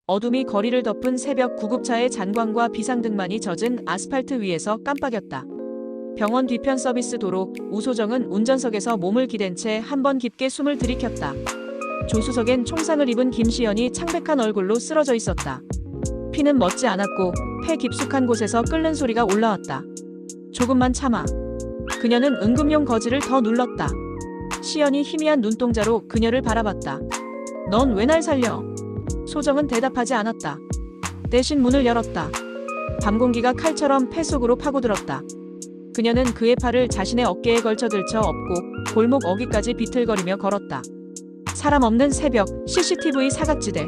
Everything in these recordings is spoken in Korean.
어둠이 거리를 덮은 새벽 구급차의 잔광과 비상등만이 젖은 아스팔트 위에서 깜빡였다. 병원 뒤편 서비스 도로. 우소정은 운전석에서 몸을 기댄 채 한 번 깊게 숨을 들이켰다. 조수석엔 총상을 입은 김시연이 창백한 얼굴로 쓰러져 있었다. 피는 멎지 않았고 폐 깊숙한 곳에서 끓는 소리가 올라왔다. 조금만 참아. 그녀는 응급용 거즈를 더 눌렀다. 시연이 희미한 눈동자로 그녀를 바라봤다. 넌 왜 날 살려? 소정은 대답하지 않았다. 대신 문을 열었다. 밤 공기가 칼처럼 폐 속으로 파고들었다. 그녀는 그의 팔을 자신의 어깨에 걸쳐 들쳐 업고 골목 어귀까지 비틀거리며 걸었다. 사람 없는 새벽, CCTV 사각지대.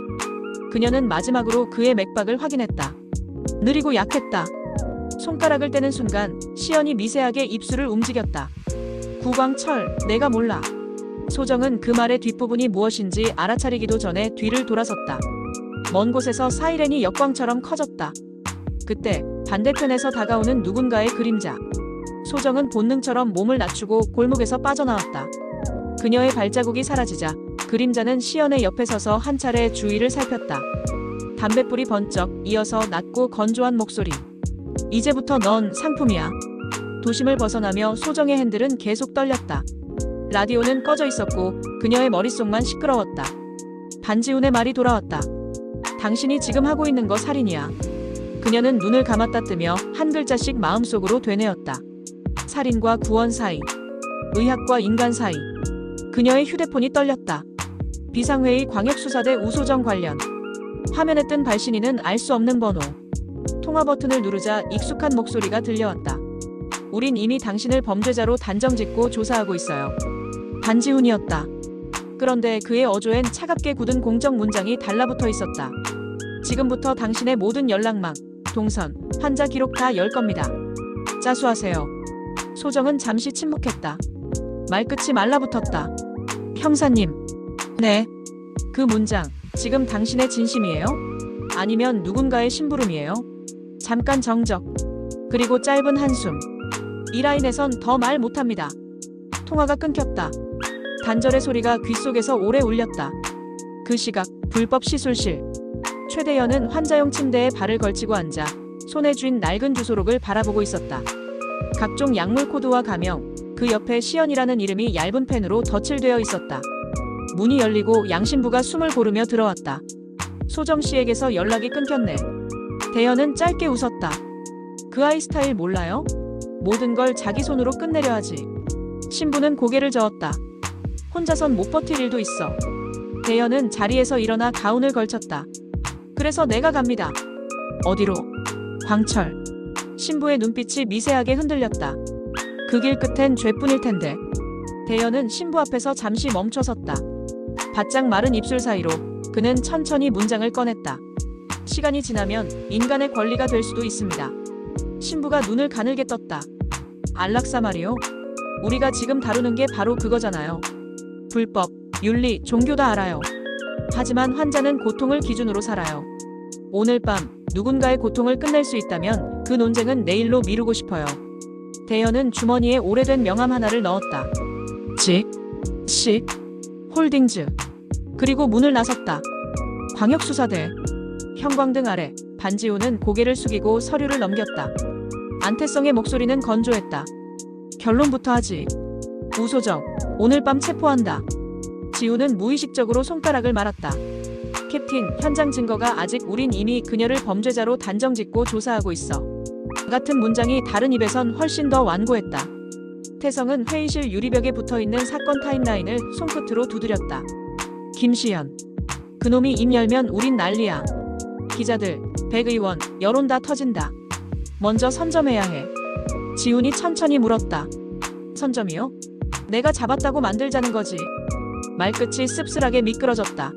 그녀는 마지막으로 그의 맥박을 확인했다. 느리고 약했다. 손가락을 떼는 순간 시연이 미세하게 입술을 움직였다. 구광철, 내가 몰라. 소정은 그 말의 뒷부분이 무엇인지 알아차리기도 전에 뒤를 돌아섰다. 먼 곳에서 사이렌이 역광처럼 커졌다. 그때 반대편에서 다가오는 누군가의 그림자. 소정은 본능처럼 몸을 낮추고 골목에서 빠져나왔다. 그녀의 발자국이 사라지자 그림자는 시연의 옆에 서서 한 차례 주위를 살폈다. 담뱃불이 번쩍 이어서 낮고 건조한 목소리. 이제부터 넌 상품이야. 도심을 벗어나며 소정의 핸들은 계속 떨렸다. 라디오는 꺼져 있었고 그녀의 머릿속만 시끄러웠다. 반지훈의 말이 돌아왔다. 당신이 지금 하고 있는 거 살인이야. 그녀는 눈을 감았다 뜨며 한 글자씩 마음속으로 되뇌었다. 살인과 구원 사이, 의학과 인간 사이. 그녀의 휴대폰이 떨렸다. 비상회의 광역수사대 우소정 관련. 화면에 뜬 발신인은 알 수 없는 번호. 통화 버튼을 누르자 익숙한 목소리가 들려왔다. 우린 이미 당신을 범죄자로 단정짓고 조사하고 있어요. 반지훈이었다. 그런데 그의 어조엔 차갑게 굳은 공적 문장이 달라붙어 있었다. 지금부터 당신의 모든 연락망, 동선, 환자 기록 다 열 겁니다. 자수하세요. 소정은 잠시 침묵했다. 말끝이 말라붙었다. 형사님. 네. 그 문장, 지금 당신의 진심이에요? 아니면 누군가의 심부름이에요? 잠깐 정적. 그리고 짧은 한숨. 이 라인에선 더 말 못합니다. 통화가 끊겼다. 단절의 소리가 귓속에서 오래 울렸다. 그 시각, 불법 시술실. 최대현은 환자용 침대에 발을 걸치고 앉아 손에 쥔 낡은 주소록을 바라보고 있었다. 각종 약물 코드와 가명, 그 옆에 시연이라는 이름이 얇은 펜으로 덧칠되어 있었다. 문이 열리고 양신부가 숨을 고르며 들어왔다. 소정 씨에게서 연락이 끊겼네. 대현은 짧게 웃었다. 그 아이 스타일 몰라요? 모든 걸 자기 손으로 끝내려 하지. 신부는 고개를 저었다. 혼자선 못 버틸 일도 있어. 대현은 자리에서 일어나 가운을 걸쳤다. 그래서 내가 갑니다. 어디로? 광철. 신부의 눈빛이 미세하게 흔들렸다. 그 길 끝엔 죄뿐일 텐데. 대현은 신부 앞에서 잠시 멈춰섰다. 바짝 마른 입술 사이로 그는 천천히 문장을 꺼냈다. 시간이 지나면 인간의 권리가 될 수도 있습니다. 신부가 눈을 가늘게 떴다. 안락사 말이요? 우리가 지금 다루는 게 바로 그거잖아요. 불법, 윤리, 종교 다 알아요. 하지만 환자는 고통을 기준으로 살아요. 오늘 밤 누군가의 고통을 끝낼 수 있다면 그 논쟁은 내일로 미루고 싶어요. 대현은 주머니에 오래된 명함 하나를 넣었다. 시, 홀딩즈. 그리고 문을 나섰다. 광역수사대. 형광등 아래 반지훈은 고개를 숙이고 서류를 넘겼다. 안태성의 목소리는 건조했다. 결론부터 하지. 우소정, 오늘 밤 체포한다. 지훈은 무의식적으로 손가락을 말았다. 캡틴, 현장 증거가 아직 우린 이미 그녀를 범죄자로 단정짓고 조사하고 있어. 같은 문장이 다른 입에선 훨씬 더 완고했다. 태성은 회의실 유리벽에 붙어있는 사건 타임라인을 손끝으로 두드렸다. 김시연. 그놈이 입 열면 우린 난리야. 기자들, 백 의원, 여론 다 터진다. 먼저 선점해야 해. 지훈이 천천히 물었다. 선점이요? 내가 잡았다고 만들자는 거지. 말끝이 씁쓸하게 미끄러졌다.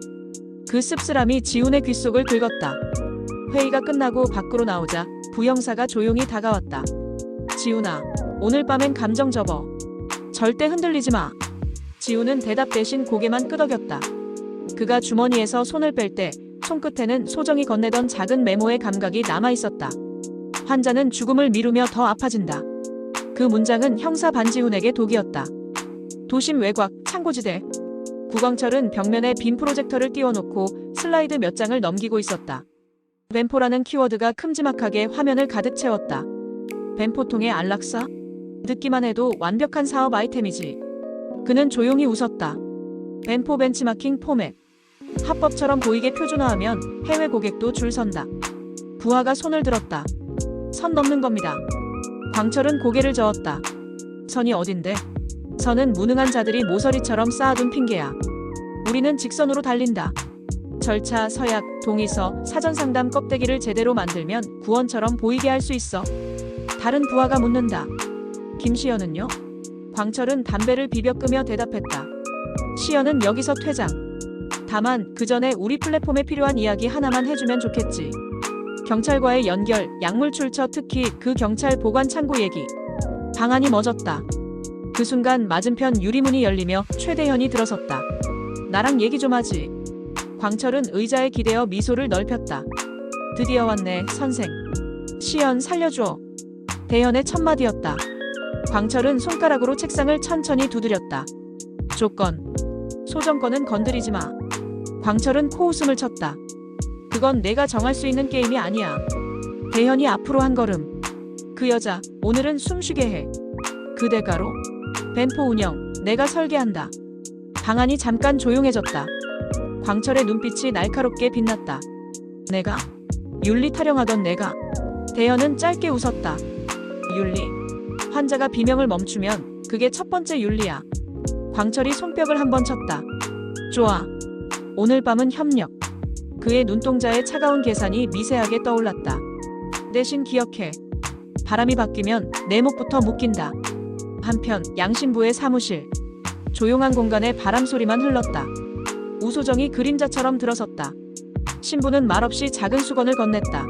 그 씁쓸함이 지훈의 귓속을 긁었다. 회의가 끝나고 밖으로 나오자 부형사가 조용히 다가왔다. 지훈아, 오늘 밤엔 감정 접어. 절대 흔들리지 마. 지훈은 대답 대신 고개만 끄덕였다. 그가 주머니에서 손을 뺄 때 손끝에는 소정이 건네던 작은 메모의 감각이 남아있었다. 환자는 죽음을 미루며 더 아파진다. 그 문장은 형사 반지훈에게 독이었다. 도심 외곽, 창고지대. 구광철은 벽면에 빔 프로젝터를 띄워놓고 슬라이드 몇 장을 넘기고 있었다. 벤포라는 키워드가 큼지막하게 화면을 가득 채웠다. 벤포통의 안락사? 듣기만 해도 완벽한 사업 아이템이지. 그는 조용히 웃었다. 벤포 벤치마킹 포맷. 합법처럼 보이게 표준화하면 해외 고객도 줄 선다. 부하가 손을 들었다. 선 넘는 겁니다. 광철은 고개를 저었다. 선이 어딘데? 선은 무능한 자들이 모서리처럼 쌓아둔 핑계야. 우리는 직선으로 달린다. 절차, 서약, 동의서, 사전상담 껍데기를 제대로 만들면 구원처럼 보이게 할 수 있어. 다른 부하가 묻는다. 김시연은요? 광철은 담배를 비벼 끄며 대답했다. 시연은 여기서 퇴장. 다만 그 전에 우리 플랫폼에 필요한 이야기 하나만 해주면 좋겠지. 경찰과의 연결, 약물 출처, 특히 그 경찰 보관 창고 얘기. 방안이 멎었다. 그 순간 맞은편 유리문이 열리며 최대현이 들어섰다. 나랑 얘기 좀 하지. 광철은 의자에 기대어 미소를 넓혔다. 드디어 왔네, 선생. 시연 살려줘. 대현의 첫마디였다. 광철은 손가락으로 책상을 천천히 두드렸다. 조건. 소정권은 건드리지 마. 광철은 코웃음을 쳤다. 그건 내가 정할 수 있는 게임이 아니야. 대현이 앞으로 한 걸음. 그 여자, 오늘은 숨쉬게 해. 그 대가로? 벤포 운영, 내가 설계한다. 방안이 잠깐 조용해졌다. 광철의 눈빛이 날카롭게 빛났다. 내가? 윤리 타령하던 내가. 대현은 짧게 웃었다. 윤리. 환자가 비명을 멈추면 그게 첫 번째 윤리야. 광철이 손뼉을 한번 쳤다. 좋아. 오늘 밤은 협력. 그의 눈동자에 차가운 계산이 미세하게 떠올랐다. 대신 기억해. 바람이 바뀌면 내 목부터 묶인다. 한편 양신부의 사무실. 조용한 공간에 바람 소리만 흘렀다. 우소정이 그림자처럼 들어섰다. 신부는 말없이 작은 수건을 건넸다.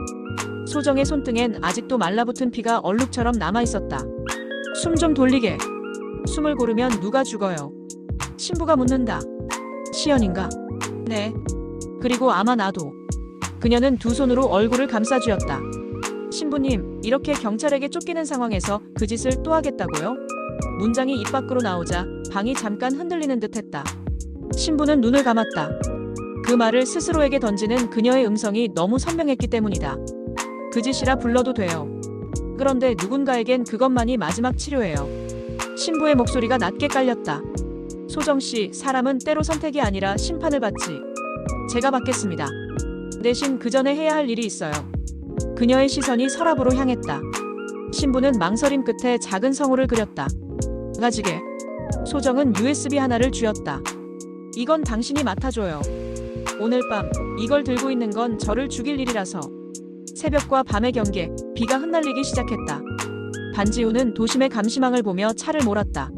소정의 손등엔 아직도 말라붙은 피가 얼룩처럼 남아있었다. 숨 좀 돌리게. 숨을 고르면 누가 죽어요? 신부가 묻는다. 시연인가? 네. 그리고 아마 나도. 그녀는 두 손으로 얼굴을 감싸쥐었다. 신부님, 이렇게 경찰에게 쫓기는 상황에서 그 짓을 또 하겠다고요? 문장이 입 밖으로 나오자 방이 잠깐 흔들리는 듯했다. 신부는 눈을 감았다. 그 말을 스스로에게 던지는 그녀의 음성이 너무 선명했기 때문이다. 그 짓이라 불러도 돼요. 그런데 누군가에겐 그것만이 마지막 치료예요. 신부의 목소리가 낮게 깔렸다. 소정씨, 사람은 때로 선택이 아니라 심판을 받지. 제가 받겠습니다. 대신 그 전에 해야 할 일이 있어요. 그녀의 시선이 서랍으로 향했다. 신부는 망설임 끝에 작은 성호를 그렸다. 가지게. 소정은 USB 하나를 쥐었다. 이건 당신이 맡아줘요. 오늘 밤 이걸 들고 있는 건 저를 죽일 일이라서. 새벽과 밤의 경계, 비가 흩날리기 시작했다. 반지우는 도심의 감시망을 보며 차를 몰았다.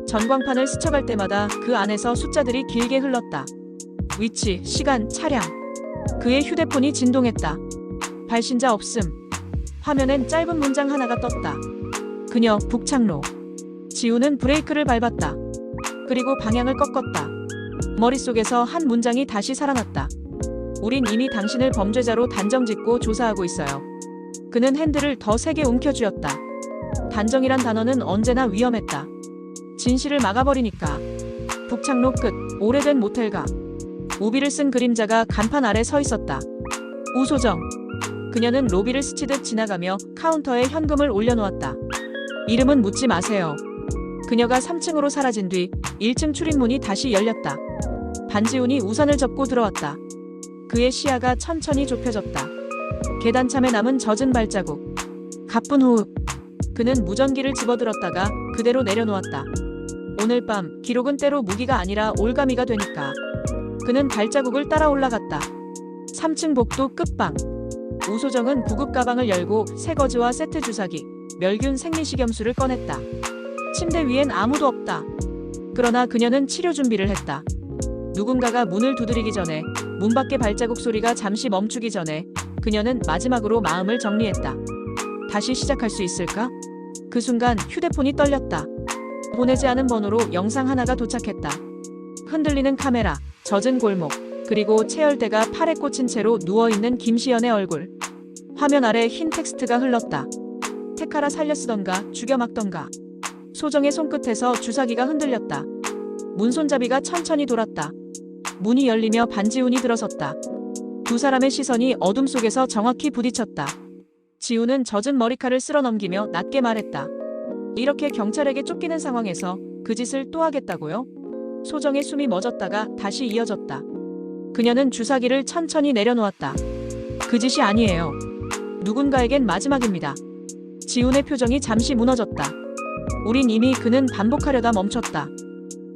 전광판을 스쳐갈 때마다 그 안에서 숫자들이 길게 흘렀다. 위치, 시간, 차량. 그의 휴대폰이 진동했다. 발신자 없음. 화면엔 짧은 문장 하나가 떴다. 그녀, 북창로. 지우는 브레이크를 밟았다. 그리고 방향을 꺾었다. 머릿속에서 한 문장이 다시 살아났다. 우린 이미 당신을 범죄자로 단정짓고 조사하고 있어요. 그는 핸들을 더 세게 움켜쥐었다. 단정이란 단어는 언제나 위험했다. 진실을 막아버리니까. 북창로 끝, 오래된 모텔가. 우비를 쓴 그림자가 간판 아래 서 있었다. 우소정. 그녀는 로비를 스치듯 지나가며 카운터에 현금을 올려놓았다. 이름은 묻지 마세요. 그녀가 3층으로 사라진 뒤 1층 출입문이 다시 열렸다. 반지훈이 우산을 접고 들어왔다. 그의 시야가 천천히 좁혀졌다. 계단참에 남은 젖은 발자국. 가쁜 호흡. 그는 무전기를 집어들었다가 그대로 내려놓았다. 오늘 밤 기록은 때로 무기가 아니라 올가미가 되니까. 그는 발자국을 따라 올라갔다. 3층 복도 끝방. 우소정은 구급 가방을 열고 새거즈와 세트 주사기, 멸균 생리식염수를 꺼냈다. 침대 위엔 아무도 없다. 그러나 그녀는 치료 준비를 했다. 누군가가 문을 두드리기 전에, 문 밖의 발자국 소리가 잠시 멈추기 전에 그녀는 마지막으로 마음을 정리했다. 다시 시작할 수 있을까? 그 순간 휴대폰이 떨렸다. 보내지 않은 번호로 영상 하나가 도착했다. 흔들리는 카메라, 젖은 골목, 그리고 체열대가 팔에 꽂힌 채로 누워있는 김시연의 얼굴. 화면 아래 흰 텍스트가 흘렀다. 택하라 살려쓰던가 죽여 막던가. 소정의 손끝에서 주사기가 흔들렸다. 문손잡이가 천천히 돌았다. 문이 열리며 반지훈이 들어섰다. 두 사람의 시선이 어둠 속에서 정확히 부딪혔다. 지훈은 젖은 머리칼을 쓸어 넘기며 낮게 말했다. 이렇게 경찰에게 쫓기는 상황에서 그 짓을 또 하겠다고요? 소정의 숨이 멎었다가 다시 이어졌다. 그녀는 주사기를 천천히 내려놓았다. 그 짓이 아니에요. 누군가에겐 마지막입니다. 지훈의 표정이 잠시 무너졌다. 우린 이미 그는 반복하려다 멈췄다.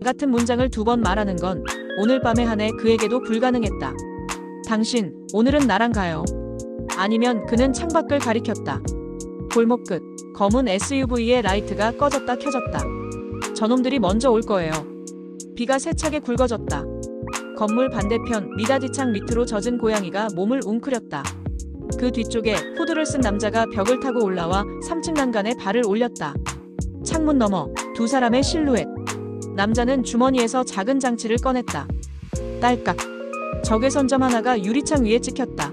같은 문장을 두 번 말하는 건 오늘 밤에 한해 그에게도 불가능했다. 당신, 오늘은 나랑 가요. 아니면 그는 창밖을 가리켰다. 골목 끝, 검은 SUV의 라이트가 꺼졌다 켜졌다. 저놈들이 먼저 올 거예요. 비가 세차게 굵어졌다. 건물 반대편 미닫이창 밑으로 젖은 고양이가 몸을 웅크렸다. 그 뒤쪽에 후드를 쓴 남자가 벽을 타고 올라와 3층 난간에 발을 올렸다. 창문 너머 두 사람의 실루엣. 남자는 주머니에서 작은 장치를 꺼냈다. 딸깍. 적외선점 하나가 유리창 위에 찍혔다.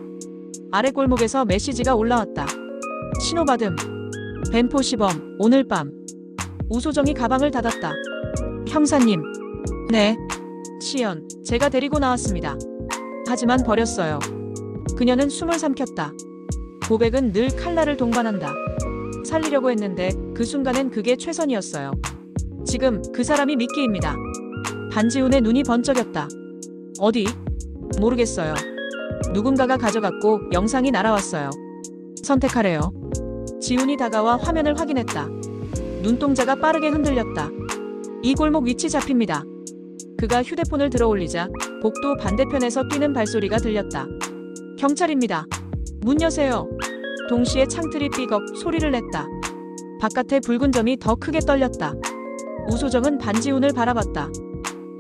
아래 골목에서 메시지가 올라왔다. 신호받음. 벤포 시범 오늘 밤. 우소정이 가방을 닫았다. 형사님. 네. 시연, 제가 데리고 나왔습니다. 하지만 버렸어요. 그녀는 숨을 삼켰다. 고백은 늘 칼날을 동반한다. 살리려고 했는데 그 순간엔 그게 최선이었어요. 지금 그 사람이 미끼입니다. 반지훈의 눈이 번쩍였다. 어디? 모르겠어요. 누군가가 가져갔고 영상이 날아왔어요. 선택하래요. 지훈이 다가와 화면을 확인했다. 눈동자가 빠르게 흔들렸다. 이 골목 위치 잡힙니다. 그가 휴대폰을 들어올리자 복도 반대편에서 뛰는 발소리가 들렸다. 경찰입니다. 문 여세요. 동시에 창틀이 삐걱 소리를 냈다. 바깥의 붉은 점이 더 크게 떨렸다. 우소정은 반지훈을 바라봤다.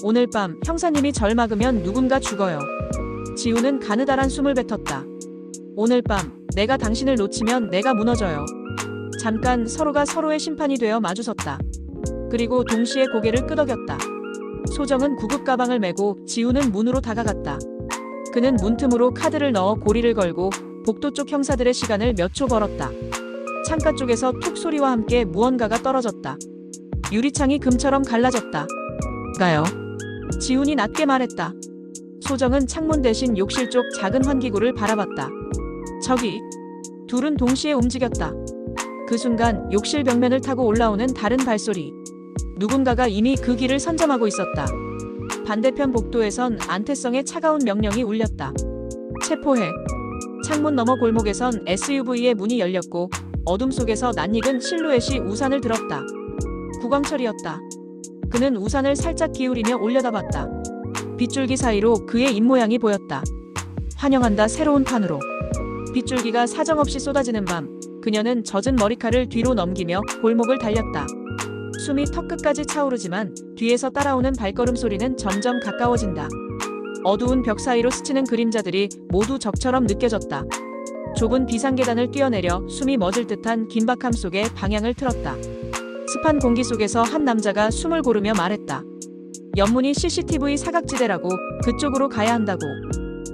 오늘 밤 형사님이 절 막으면 누군가 죽어요. 지훈은 가느다란 숨을 뱉었다. 오늘 밤 내가 당신을 놓치면 내가 무너져요. 잠깐 서로가 서로의 심판이 되어 마주섰다. 그리고 동시에 고개를 끄덕였다. 소정은 구급 가방을 메고 지훈은 문으로 다가갔다. 그는 문틈으로 카드를 넣어 고리를 걸고 복도 쪽 형사들의 시간을 몇 초 벌었다. 창가 쪽에서 툭 소리와 함께 무언가가 떨어졌다. 유리창이 금처럼 갈라졌다. 가요. 지훈이 낮게 말했다. 소정은 창문 대신 욕실 쪽 작은 환기구를 바라봤다. 저기. 둘은 동시에 움직였다. 그 순간 욕실 벽면을 타고 올라오는 다른 발소리. 누군가가 이미 그 길을 선점하고 있었다. 반대편 복도에선 안태성의 차가운 명령이 울렸다. 체포해. 창문 너머 골목에선 SUV의 문이 열렸고 어둠 속에서 낯익은 실루엣이 우산을 들었다. 구광철이었다. 그는 우산을 살짝 기울이며 올려다봤다. 빗줄기 사이로 그의 입모양이 보였다. 환영한다 새로운 판으로. 빗줄기가 사정없이 쏟아지는 밤, 그녀는 젖은 머리칼을 뒤로 넘기며 골목을 달렸다. 숨이 턱끝까지 차오르지만 뒤에서 따라오는 발걸음 소리는 점점 가까워진다. 어두운 벽 사이로 스치는 그림자들이 모두 적처럼 느껴졌다. 좁은 비상계단을 뛰어내려 숨이 멎을 듯한 긴박함 속에 방향을 틀었다. 습한 공기 속에서 한 남자가 숨을 고르며 말했다. 옆문이 CCTV 사각지대라고 그쪽으로 가야 한다고.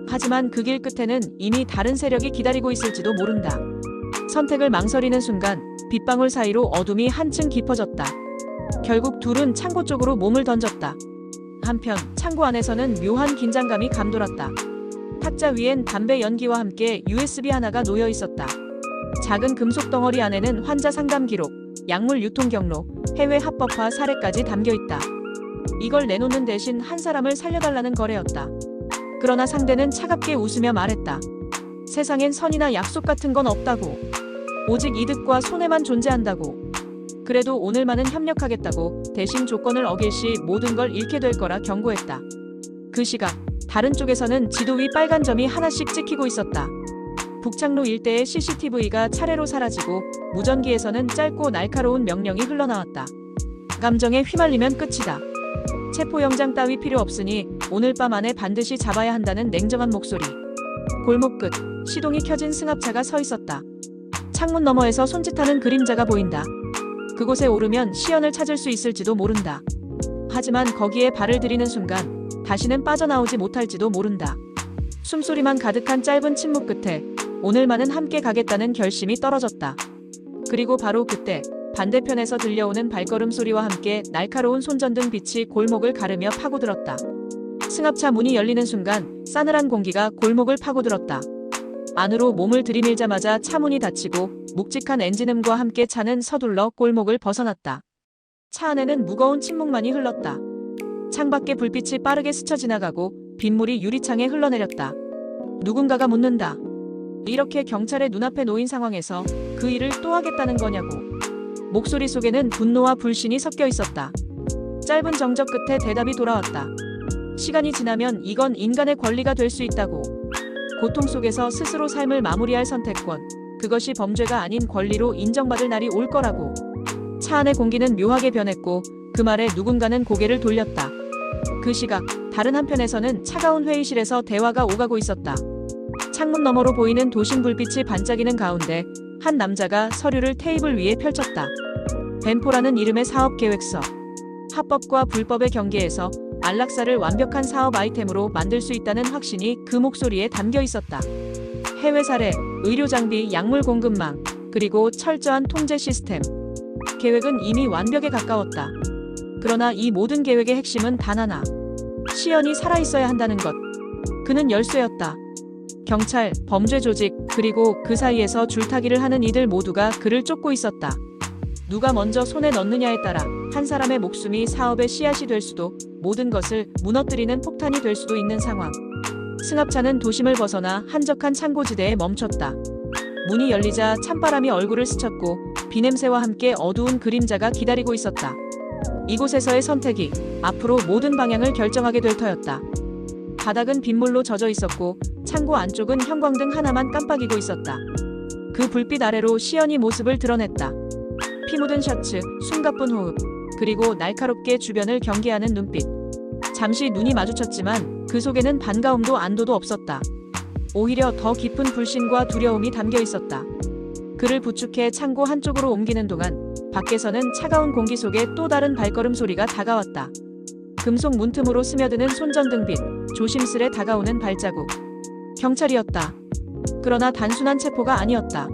하지만 그 길 끝에는 이미 다른 세력이 기다리고 있을지도 모른다. 선택을 망설이는 순간 빗방울 사이로 어둠이 한층 깊어졌다. 결국 둘은 창고 쪽으로 몸을 던졌다. 한편 창고 안에서는 묘한 긴장감이 감돌았다. 탁자 위엔 담배 연기와 함께 USB 하나가 놓여 있었다. 작은 금속 덩어리 안에는 환자 상담 기록, 약물 유통 경로, 해외 합법화 사례까지 담겨 있다. 이걸 내놓는 대신 한 사람을 살려달라는 거래였다. 그러나 상대는 차갑게 웃으며 말했다. 세상엔 선이나 약속 같은 건 없다고. 오직 이득과 손해만 존재한다고. 그래도 오늘만은 협력하겠다고 대신 조건을 어길 시 모든 걸 잃게 될 거라 경고했다. 그 시각 다른 쪽에서는 지도 위 빨간 점이 하나씩 찍히고 있었다. 북창로 일대의 CCTV가 차례로 사라지고 무전기에서는 짧고 날카로운 명령이 흘러나왔다. 감정에 휘말리면 끝이다. 체포영장 따위 필요 없으니 오늘 밤 안에 반드시 잡아야 한다는 냉정한 목소리. 골목 끝 시동이 켜진 승합차가 서 있었다. 창문 너머에서 손짓하는 그림자가 보인다. 그곳에 오르면 시연을 찾을 수 있을지도 모른다. 하지만 거기에 발을 들이는 순간 다시는 빠져나오지 못할지도 모른다. 숨소리만 가득한 짧은 침묵 끝에 오늘만은 함께 가겠다는 결심이 떨어졌다. 그리고 바로 그때 반대편에서 들려오는 발걸음 소리와 함께 날카로운 손전등 빛이 골목을 가르며 파고들었다. 승합차 문이 열리는 순간 싸늘한 공기가 골목을 파고들었다. 안으로 몸을 들이밀자마자 차 문이 닫히고 묵직한 엔진음과 함께 차는 서둘러 골목을 벗어났다. 차 안에는 무거운 침묵만이 흘렀다. 창밖에 불빛이 빠르게 스쳐 지나가고 빗물이 유리창에 흘러내렸다. 누군가가 묻는다. 이렇게 경찰의 눈앞에 놓인 상황에서 그 일을 또 하겠다는 거냐고. 목소리 속에는 분노와 불신이 섞여 있었다. 짧은 정적 끝에 대답이 돌아왔다. 시간이 지나면 이건 인간의 권리가 될 수 있다고. 고통 속에서 스스로 삶을 마무리할 선택권, 그것이 범죄가 아닌 권리로 인정받을 날이 올 거라고. 차 안의 공기는 묘하게 변했고 그 말에 누군가는 고개를 돌렸다. 그 시각, 다른 한편에서는 차가운 회의실에서 대화가 오가고 있었다. 창문 너머로 보이는 도심 불빛이 반짝이는 가운데 한 남자가 서류를 테이블 위에 펼쳤다. 벤포라는 이름의 사업 계획서. 합법과 불법의 경계에서 안락사를 완벽한 사업 아이템으로 만들 수 있다는 확신이 그 목소리에 담겨 있었다. 해외 사례, 의료 장비, 약물 공급망, 그리고 철저한 통제 시스템. 계획은 이미 완벽에 가까웠다. 그러나 이 모든 계획의 핵심은 단 하나. 시연이 살아있어야 한다는 것. 그는 열쇠였다. 경찰, 범죄 조직, 그리고 그 사이에서 줄타기를 하는 이들 모두가 그를 쫓고 있었다. 누가 먼저 손에 넣느냐에 따라 한 사람의 목숨이 사업의 씨앗이 될 수도, 모든 것을 무너뜨리는 폭탄이 될 수도 있는 상황. 승합차는 도심을 벗어나 한적한 창고지대에 멈췄다. 문이 열리자 찬바람이 얼굴을 스쳤고 비냄새와 함께 어두운 그림자가 기다리고 있었다. 이곳에서의 선택이 앞으로 모든 방향을 결정하게 될 터였다. 바닥은 빗물로 젖어 있었고 창고 안쪽은 형광등 하나만 깜빡이고 있었다. 그 불빛 아래로 시연이 모습을 드러냈다. 피 묻은 셔츠, 숨가쁜 호흡, 그리고 날카롭게 주변을 경계하는 눈빛. 잠시 눈이 마주쳤지만 그 속에는 반가움도 안도도 없었다. 오히려 더 깊은 불신과 두려움이 담겨 있었다. 그를 부축해 창고 한쪽으로 옮기는 동안 밖에서는 차가운 공기 속에 또 다른 발걸음 소리가 다가왔다. 금속 문틈으로 스며드는 손전등빛, 조심스레 다가오는 발자국. 경찰이었다. 그러나 단순한 체포가 아니었다.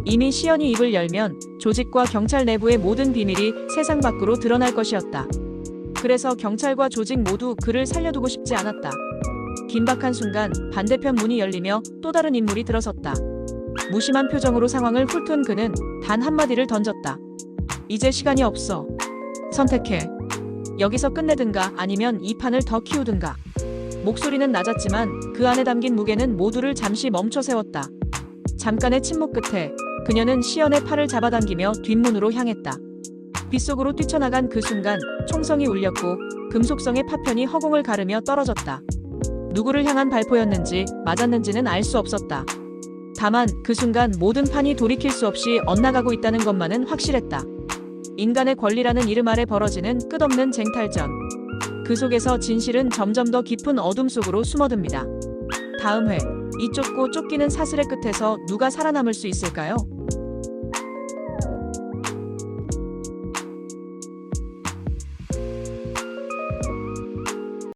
이미 시연이 입을 열면 조직과 경찰 내부의 모든 비밀이 세상 밖으로 드러날 것이었다. 그래서 경찰과 조직 모두 그를 살려두고 싶지 않았다. 긴박한 순간 반대편 문이 열리며 또 다른 인물이 들어섰다. 무심한 표정으로 상황을 훑은 그는 단 한마디를 던졌다. 이제 시간이 없어. 선택해. 여기서 끝내든가 아니면 이 판을 더 키우든가. 목소리는 낮았지만 그 안에 담긴 무게는 모두를 잠시 멈춰 세웠다. 잠깐의 침묵 끝에 그녀는 시연의 팔을 잡아당기며 뒷문으로 향했다. 빗속으로 뛰쳐나간 그 순간 총성이 울렸고 금속성의 파편이 허공을 가르며 떨어졌다. 누구를 향한 발포였는지 맞았는지는 알 수 없었다. 다만 그 순간 모든 판이 돌이킬 수 없이 엇나가고 있다는 것만은 확실했다. 인간의 권리라는 이름 아래 벌어지는 끝없는 쟁탈전. 그 속에서 진실은 점점 더 깊은 어둠 속으로 숨어듭니다. 다음 회, 이 쫓고 쫓기는 사슬의 끝에서 누가 살아남을 수 있을까요?